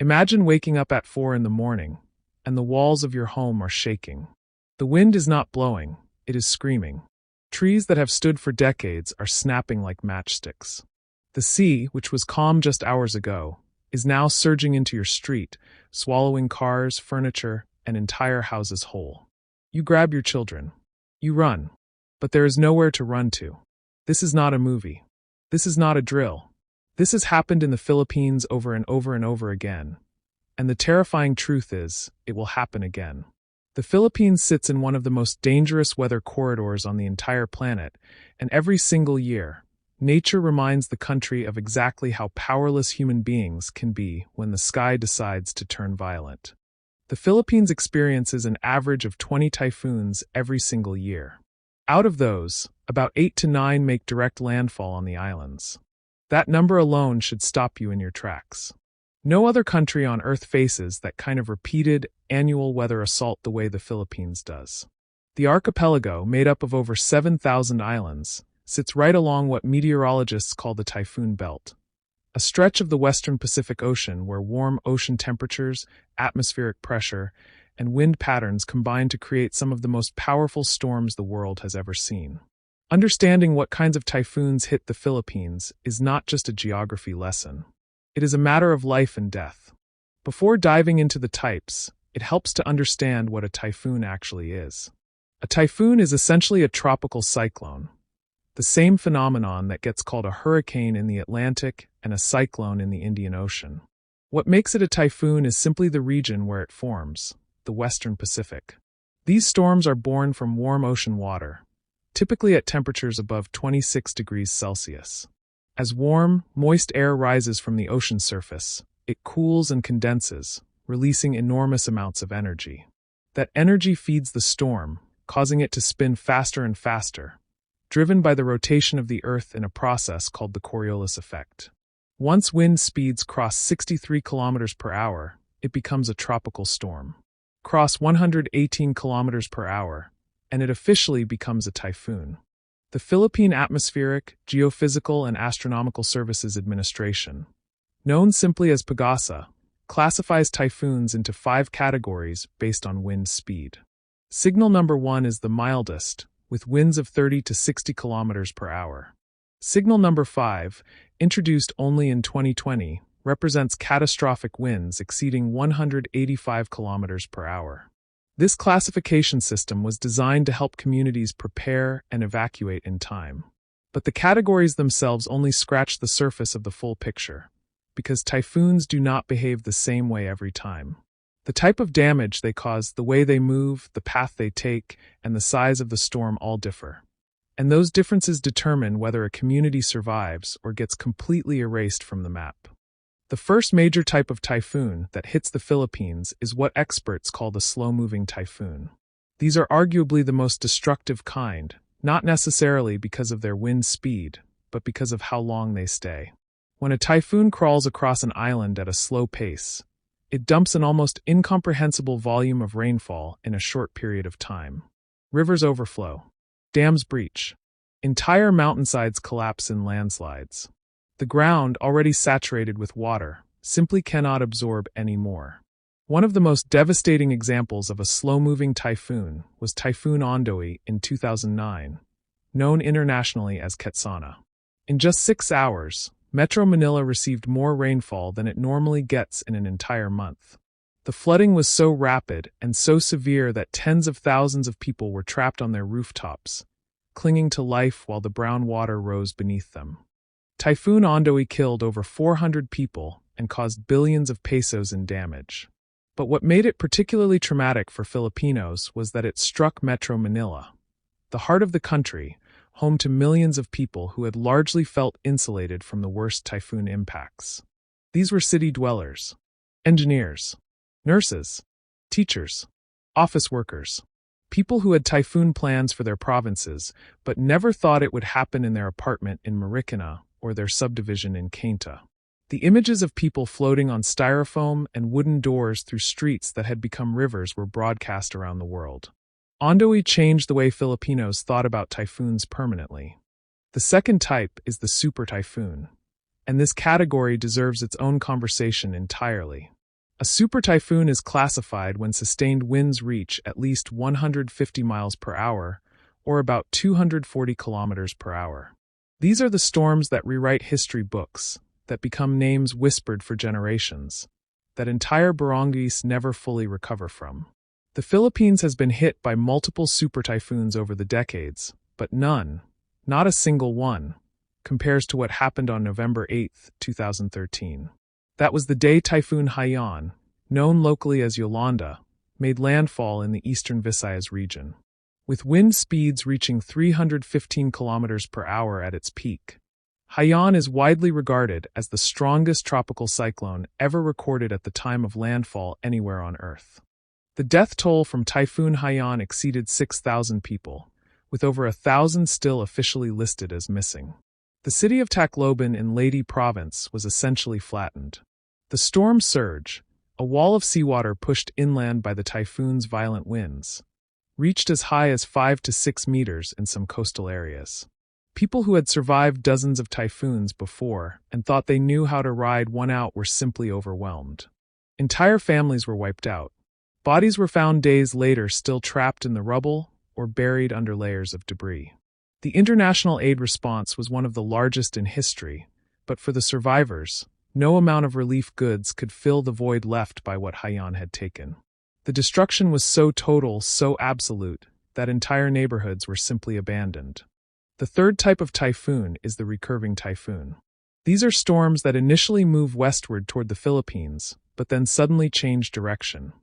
Imagine waking up at 4 in the morning, and the walls of your home are shaking. The wind is not blowing, it is screaming. Trees that have stood for decades are snapping like matchsticks. The sea, which was calm just hours ago, is now surging into your street, swallowing cars, furniture, and entire houses whole. You grab your children. You run. But there is nowhere to run to. This is not a movie. This is not a drill. This has happened in the Philippines over and over and over again. And the terrifying truth is, it will happen again. The Philippines sits in one of the most dangerous weather corridors on the entire planet, and every single year, nature reminds the country of exactly how powerless human beings can be when the sky decides to turn violent. The Philippines experiences an average of 20 typhoons every single year. Out of those, about 8 to 9 make direct landfall on the islands. That number alone should stop you in your tracks. No other country on Earth faces that kind of repeated, annual weather assault the way the Philippines does. The archipelago, made up of over 7,000 islands, sits right along what meteorologists call the typhoon belt, a stretch of the western Pacific Ocean where warm ocean temperatures, atmospheric pressure, and wind patterns combine to create some of the most powerful storms the world has ever seen. Understanding what kinds of typhoons hit the Philippines is not just a geography lesson. It is a matter of life and death. Before diving into the types, it helps to understand what a typhoon actually is. A typhoon is essentially a tropical cyclone, the same phenomenon that gets called a hurricane in the Atlantic and a cyclone in the Indian Ocean. What makes it a typhoon is simply the region where it forms, the Western Pacific. These storms are born from warm ocean water, typically at temperatures above 26 degrees Celsius. As warm, moist air rises from the ocean surface, it cools and condenses, releasing enormous amounts of energy. That energy feeds the storm, causing it to spin faster and faster, driven by the rotation of the Earth in a process called the Coriolis effect. Once wind speeds cross 63 kilometers per hour, it becomes a tropical storm. Cross 118 kilometers per hour, and it officially becomes a typhoon. The Philippine Atmospheric, Geophysical, and Astronomical Services Administration, known simply as PAGASA, classifies typhoons into 5 categories based on wind speed. Signal number 1 is the mildest, with winds of 30 to 60 kilometers per hour. Signal number 5, introduced only in 2020, represents catastrophic winds exceeding 185 kilometers per hour. This classification system was designed to help communities prepare and evacuate in time. But the categories themselves only scratch the surface of the full picture, because typhoons do not behave the same way every time. The type of damage they cause, the way they move, the path they take, and the size of the storm all differ. And those differences determine whether a community survives or gets completely erased from the map. The first major type of typhoon that hits the Philippines is what experts call the slow-moving typhoon. These are arguably the most destructive kind, not necessarily because of their wind speed, but because of how long they stay. When a typhoon crawls across an island at a slow pace, it dumps an almost incomprehensible volume of rainfall in a short period of time. Rivers overflow. Dams breach. Entire mountainsides collapse in landslides. The ground, already saturated with water, simply cannot absorb any more. One of the most devastating examples of a slow-moving typhoon was Typhoon Ondoy in 2009, known internationally as Quetzana. In just 6 hours, Metro Manila received more rainfall than it normally gets in an entire month. The flooding was so rapid and so severe that tens of thousands of people were trapped on their rooftops, clinging to life while the brown water rose beneath them. Typhoon Ondoy killed over 400 people and caused billions of pesos in damage. But what made it particularly traumatic for Filipinos was that it struck Metro Manila, the heart of the country, home to millions of people who had largely felt insulated from the worst typhoon impacts. These were city dwellers, engineers, nurses, teachers, office workers, people who had typhoon plans for their provinces but never thought it would happen in their apartment in Marikina or their subdivision in Cainta. The images of people floating on styrofoam and wooden doors through streets that had become rivers were broadcast around the world. Ondoy changed the way Filipinos thought about typhoons permanently. The second type is the super typhoon, and this category deserves its own conversation entirely. A super typhoon is classified when sustained winds reach at least 150 miles per hour, or about 240 kilometers per hour. These are the storms that rewrite history books, that become names whispered for generations, that entire barangays never fully recover from. The Philippines has been hit by multiple super typhoons over the decades, but none, not a single one, compares to what happened on November 8, 2013. That was the day Typhoon Haiyan, known locally as Yolanda, made landfall in the eastern Visayas region. With wind speeds reaching 315 kilometers per hour at its peak, Haiyan is widely regarded as the strongest tropical cyclone ever recorded at the time of landfall anywhere on Earth. The death toll from Typhoon Haiyan exceeded 6,000 people, with over 1,000 still officially listed as missing. The city of Tacloban in Leyte province was essentially flattened. The storm surge, a wall of seawater pushed inland by the typhoon's violent winds, reached as high as 5 to 6 meters in some coastal areas. People who had survived dozens of typhoons before and thought they knew how to ride one out were simply overwhelmed. Entire families were wiped out. Bodies were found days later still trapped in the rubble or buried under layers of debris. The international aid response was one of the largest in history, but for the survivors, no amount of relief goods could fill the void left by what Haiyan had taken. The destruction was so total, so absolute, that entire neighborhoods were simply abandoned. The third type of typhoon is the recurving typhoon. These are storms that initially move westward toward the Philippines, but then suddenly change direction,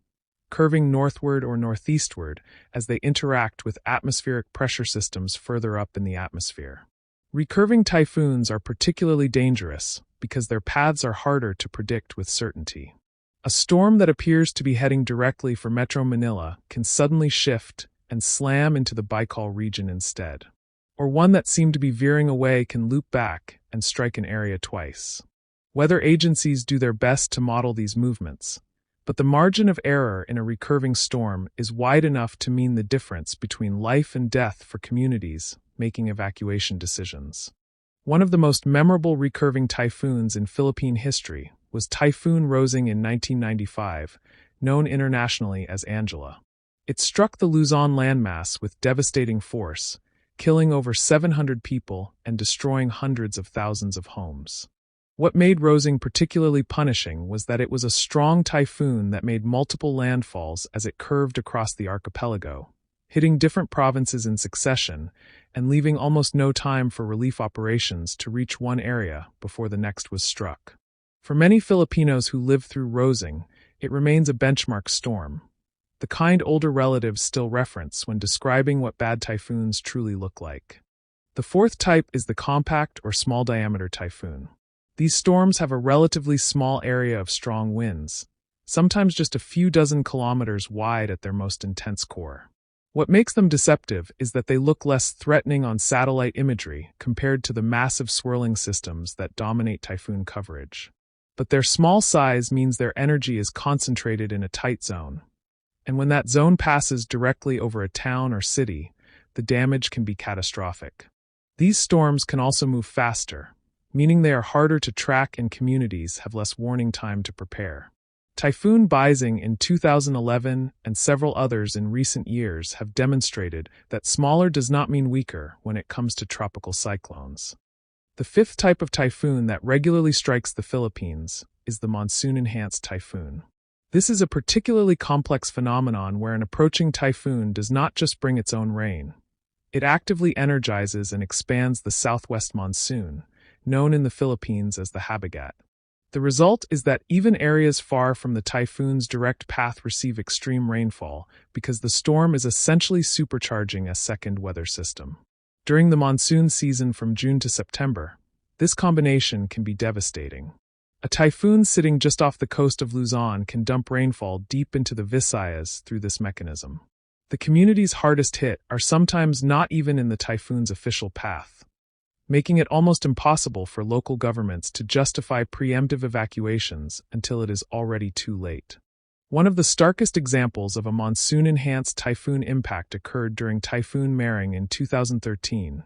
curving northward or northeastward as they interact with atmospheric pressure systems further up in the atmosphere. Recurving typhoons are particularly dangerous because their paths are harder to predict with certainty. A storm that appears to be heading directly for Metro Manila can suddenly shift and slam into the Bicol region instead. Or one that seemed to be veering away can loop back and strike an area twice. Weather agencies do their best to model these movements, but the margin of error in a recurving storm is wide enough to mean the difference between life and death for communities making evacuation decisions. One of the most memorable recurving typhoons in Philippine history was Typhoon Rosing in 1995, known internationally as Angela. It struck the Luzon landmass with devastating force, killing over 700 people and destroying hundreds of thousands of homes. What made Rosing particularly punishing was that it was a strong typhoon that made multiple landfalls as it curved across the archipelago, hitting different provinces in succession and leaving almost no time for relief operations to reach one area before the next was struck. For many Filipinos who lived through Rosing, it remains a benchmark storm, the kind older relatives still reference when describing what bad typhoons truly look like. The fourth type is the compact or small diameter typhoon. These storms have a relatively small area of strong winds, sometimes just a few dozen kilometers wide at their most intense core. What makes them deceptive is that they look less threatening on satellite imagery compared to the massive swirling systems that dominate typhoon coverage. But their small size means their energy is concentrated in a tight zone. And when that zone passes directly over a town or city, the damage can be catastrophic. These storms can also move faster, meaning they are harder to track and communities have less warning time to prepare. Typhoon Bising in 2011 and several others in recent years have demonstrated that smaller does not mean weaker when it comes to tropical cyclones. The fifth type of typhoon that regularly strikes the Philippines is the monsoon-enhanced typhoon. This is a particularly complex phenomenon where an approaching typhoon does not just bring its own rain. It actively energizes and expands the southwest monsoon, known in the Philippines as the habagat. The result is that even areas far from the typhoon's direct path receive extreme rainfall because the storm is essentially supercharging a second weather system. During the monsoon season from June to September, this combination can be devastating. A typhoon sitting just off the coast of Luzon can dump rainfall deep into the Visayas through this mechanism. The communities hardest hit are sometimes not even in the typhoon's official path, making it almost impossible for local governments to justify preemptive evacuations until it is already too late. One of the starkest examples of a monsoon-enhanced typhoon impact occurred during Typhoon Mering in 2013,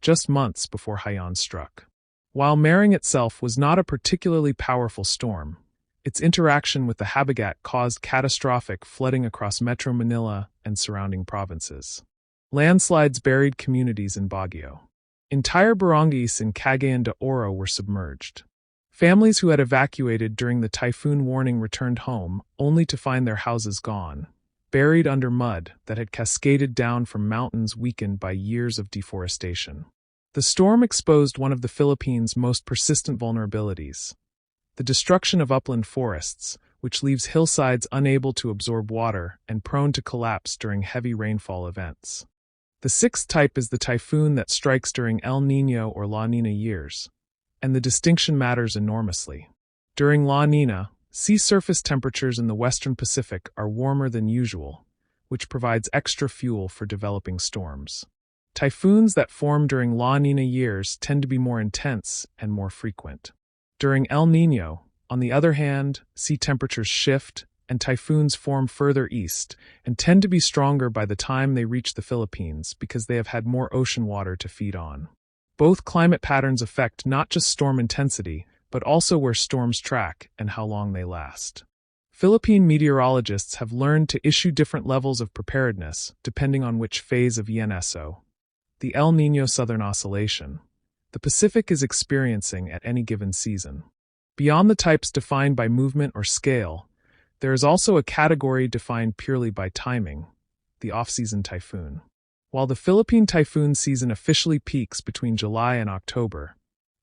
just months before Haiyan struck. While Mering itself was not a particularly powerful storm, Its interaction with the habitat caused catastrophic flooding across Metro Manila and surrounding provinces. Landslides buried communities in Baguio. Entire barangays in Cagayan de Oro were submerged. Families who had evacuated during the typhoon warning returned home, only to find their houses gone, buried under mud that had cascaded down from mountains weakened by years of deforestation. The storm exposed one of the Philippines' most persistent vulnerabilities: the destruction of upland forests, which leaves hillsides unable to absorb water and prone to collapse during heavy rainfall events. The sixth type is the typhoon that strikes during El Niño or La Niña years, and the distinction matters enormously. During La Niña, sea surface temperatures in the western Pacific are warmer than usual, which provides extra fuel for developing storms. Typhoons that form during La Niña years tend to be more intense and more frequent. During El Niño, on the other hand, sea temperatures shift and typhoons form further east and tend to be stronger by the time they reach the Philippines because they have had more ocean water to feed on. Both climate patterns affect not just storm intensity, but also where storms track and how long they last. Philippine meteorologists have learned to issue different levels of preparedness depending on which phase of YNSO, the El Niño Southern Oscillation, the Pacific is experiencing at any given season. Beyond the types defined by movement or scale, there is also a category defined purely by timing, the off-season typhoon. While the Philippine typhoon season officially peaks between July and October,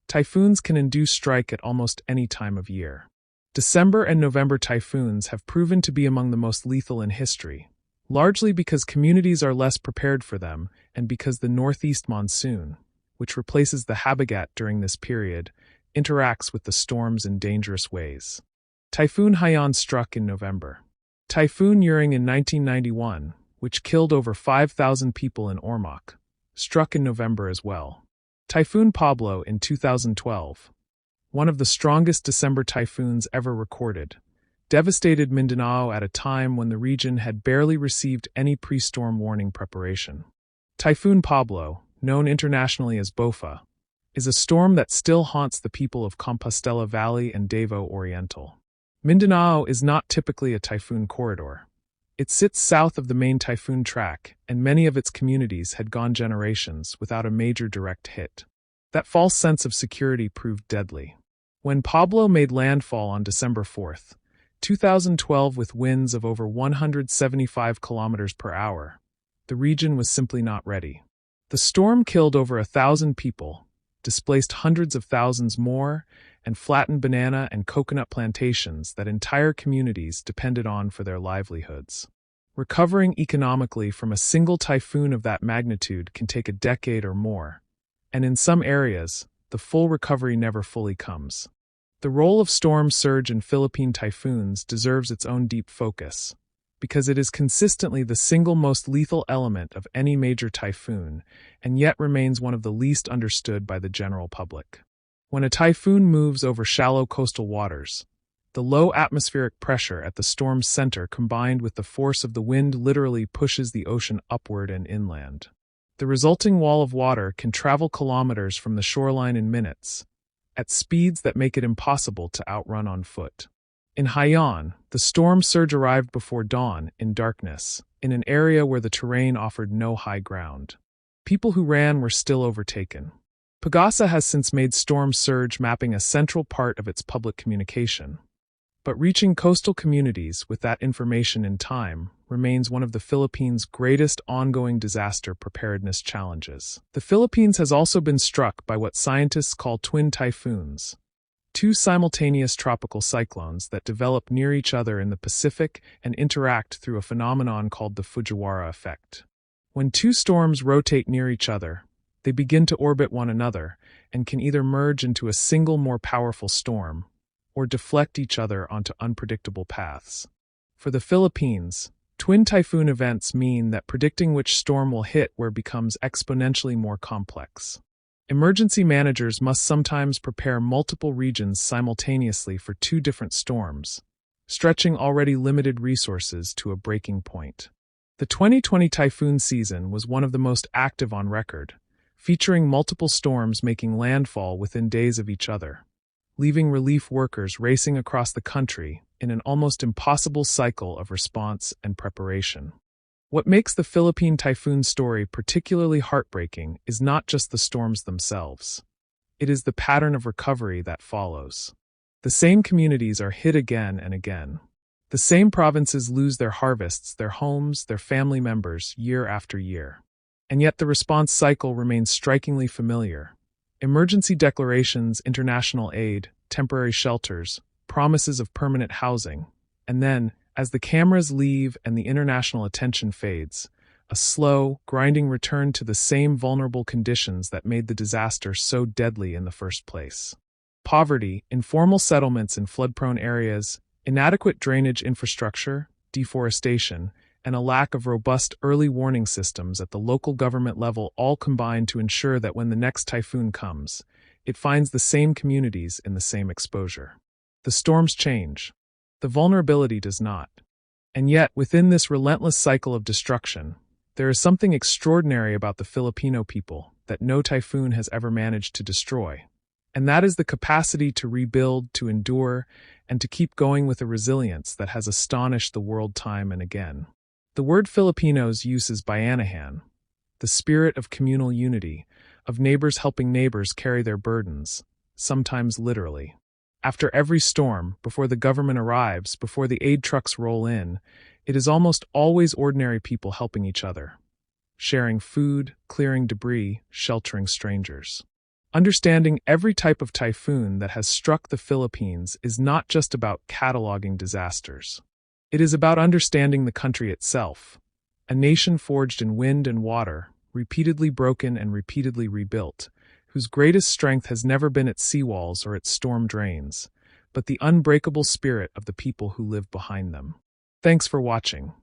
typhoons can induce strike at almost any time of year. December and November typhoons have proven to be among the most lethal in history, largely because communities are less prepared for them and because the northeast monsoon, which replaces the habitat during this period, interacts with the storms in dangerous ways. Typhoon Haiyan struck in November. Typhoon Yuring in 1991, which killed over 5,000 people in Ormoc, struck in November as well. Typhoon Pablo in 2012, one of the strongest December typhoons ever recorded, devastated Mindanao at a time when the region had barely received any pre-storm warning preparation. Typhoon Pablo, known internationally as Bofa, is a storm that still haunts the people of Compostela Valley and Davao Oriental. Mindanao is not typically a typhoon corridor. It sits south of the main typhoon track, and many of its communities had gone generations without a major direct hit. That false sense of security proved deadly. When Pablo made landfall on December 4, 2012 with winds of over 175 kilometers per hour, the region was simply not ready. The storm killed over 1,000 people, displaced hundreds of thousands more, and flattened banana and coconut plantations that entire communities depended on for their livelihoods. Recovering economically from a single typhoon of that magnitude can take a decade or more, and in some areas, the full recovery never fully comes. The role of storm surge in Philippine typhoons deserves its own deep focus, because it is consistently the single most lethal element of any major typhoon, and yet remains one of the least understood by the general public. When a typhoon moves over shallow coastal waters, the low atmospheric pressure at the storm's center combined with the force of the wind literally pushes the ocean upward and inland. The resulting wall of water can travel kilometers from the shoreline in minutes, at speeds that make it impossible to outrun on foot. In Haiyan, the storm surge arrived before dawn, in darkness, in an area where the terrain offered no high ground. People who ran were still overtaken. Pagasa has since made storm surge mapping a central part of its public communication. But reaching coastal communities with that information in time remains one of the Philippines' greatest ongoing disaster preparedness challenges. The Philippines has also been struck by what scientists call twin typhoons, two simultaneous tropical cyclones that develop near each other in the Pacific and interact through a phenomenon called the Fujiwara effect. When two storms rotate near each other, they begin to orbit one another and can either merge into a single more powerful storm or deflect each other onto unpredictable paths. For the Philippines, twin typhoon events mean that predicting which storm will hit where becomes exponentially more complex. Emergency managers must sometimes prepare multiple regions simultaneously for two different storms, stretching already limited resources to a breaking point. The 2020 typhoon season was one of the most active on record, featuring multiple storms making landfall within days of each other. leaving relief workers racing across the country in an almost impossible cycle of response and preparation. What makes the Philippine typhoon story particularly heartbreaking is not just the storms themselves. It is the pattern of recovery that follows. The same communities are hit again and again. The same provinces lose their harvests, their homes, their family members, year after year. And yet the response cycle remains strikingly familiar. Emergency declarations, international aid, temporary shelters, promises of permanent housing, and then, as the cameras leave and the international attention fades, a slow, grinding return to the same vulnerable conditions that made the disaster so deadly in the first place. Poverty, informal settlements in flood-prone areas, inadequate drainage infrastructure, deforestation, and a lack of robust early warning systems at the local government level all combine to ensure that when the next typhoon comes, it finds the same communities in the same exposure. The storms change. The vulnerability does not. And yet, within this relentless cycle of destruction, there is something extraordinary about the Filipino people that no typhoon has ever managed to destroy. And that is the capacity to rebuild, to endure, and to keep going with a resilience that has astonished the world time and again. The word Filipinos use is bayanihan, the spirit of communal unity, of neighbors helping neighbors carry their burdens, sometimes literally. After every storm, before the government arrives, before the aid trucks roll in, it is almost always ordinary people helping each other, sharing food, clearing debris, sheltering strangers. Understanding every type of typhoon that has struck the Philippines is not just about cataloging disasters. It is about understanding the country itself, a nation forged in wind and water, repeatedly broken and repeatedly rebuilt, whose greatest strength has never been its seawalls or its storm drains, but the unbreakable spirit of the people who live behind them. Thanks for watching.